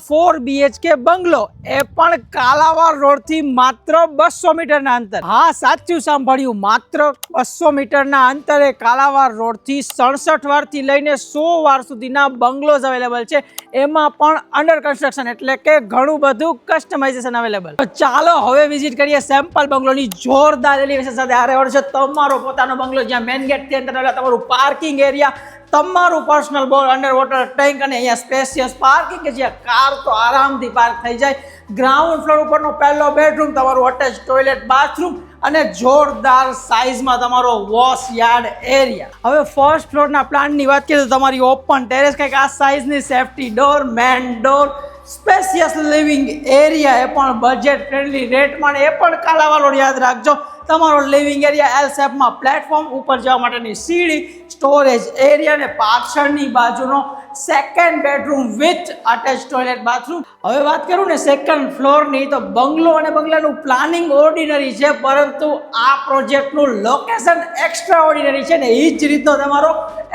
4 BHK બંગલો એ પણ Kalavad road થી માત્ર 200 મીટરના અંતર. હા, સાચું સાંભળ્યું, માત્ર 200 મીટરના અંતરે કાલાવાડ રોડ થી 67 વાર થી લઈને 100 વાર સુધીના બંગલોઝ અવેલેબલ છે. એમાં પણ અંડર કન્સ્ટ્રક્શન, એટલે કે ઘણું બધું કસ્ટમાઇઝેશન અવેલેબલ. તો ચાલો હવે વિઝિટ કરીએ સેમ્પલ બંગલોની જોરદાર એલિવેશન સાથે. આ રહ્યો છે તમારો પોતાનો બંગલો, જ્યાં મેઇન ગેટ થી અંદર તમારું પાર્કિંગ એરિયા, તમારું પર્સનલ બોર, અંડર વોટર ટેન્ક અને અહીંયા સ્પેશિયસ પાર્કિંગ કે જ્યાં કાર તો આરામથી પાર્ક થઈ જાય. ગ્રાઉન્ડ ફ્લોર ઉપરનો પહેલો બેડરૂમ, તમારું અટેચ ટોયલેટ, બાથરૂમ અને જોરદાર સાઇઝમાં તમારો વોશ યાર્ડ એરિયા. હવે ફર્સ્ટ ફ્લોરના પ્લાનની વાત કરીએ તો તમારી ઓપન ટેરેસ, કંઈક આ સાઇઝની safety door, main door, spacious living area, એ પણ બજેટ ફ્રેન્ડલી રેટમાં. એ પણ કાલાવાડ યાદ રાખજો. તમારો લિવિંગ એરિયા એલ શેપમાં, પ્લેટફોર્મ ઉપર જવા માટેની સીડી, સ્ટોરેજ એરિયા અને પાછળની બાજુનો second bedroom with attach toilet, bathroom. હવે વાત કરું ને સેકન્ડ ફ્લોરની, તો બંગલો અને બંગલાનું પ્લાનિંગ ઓર્ડિનરી છે, પરંતુ આ પ્રોજેક્ટનું લોકેશન એક્સ્ટ્રા ઓર્ડિનરી છે ને એ જ રીતનો તમારો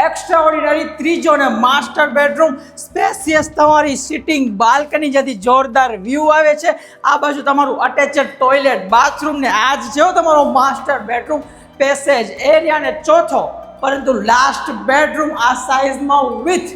એક્સ્ટ્રા ઓર્ડિનરી ત્રીજો અને માસ્ટર બેડરૂમ, સ્પેશિયસ તમારી સિટિંગ બાલ્કની, જેથી જોરદાર વ્યૂ આવે છે. આ બાજુ તમારું અટેચડ ટોયલેટ, બાથરૂમ ને આ જ છે તમારો માસ્ટર બેડરૂમ, પેસેજ એરિયા અને ચોથો પરંતુ લાસ્ટ બેડરૂમ આ સાઇઝમાં વિથ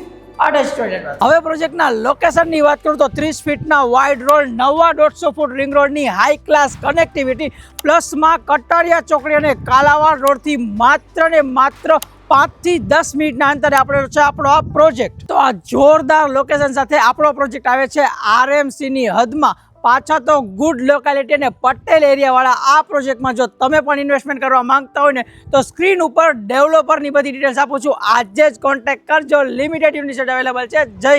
અટેચ ટોયલેટ. હવે પ્રોજેક્ટના લોકેશનની વાત કરું તો 30 ફીટના વાઇડ રોડ, નવા 150 ફૂટ રિંગ રોડની હાઈ ક્લાસ કનેક્ટિવિટી, પ્લસમાં કટારિયા ચોકડી અને કાલાવાડ રોડથી માત્ર ને માત્ર 5 થી 10 મિનિટના અંતરે આપણો આ પ્રોજેક્ટ. તો આ જોરદાર લોકેશન સાથે આપણો પ્રોજેક્ટ આવે છે RMCની હદમાં. પાછા તો ગુડ લોકાલિટી અને પટેલ એરિયાવાળા આ પ્રોજેક્ટમાં જો તમે પણ ઇન્વેસ્ટમેન્ટ કરવા માંગતા હોય ને, તો સ્ક્રીન ઉપર ડેવલપરની બધી ડિટેલ્સ આપું છું. આજે જ કોન્ટેક્ટ કરજો. લિમિટેડ યુનિટ અવેલેબલ છે. જય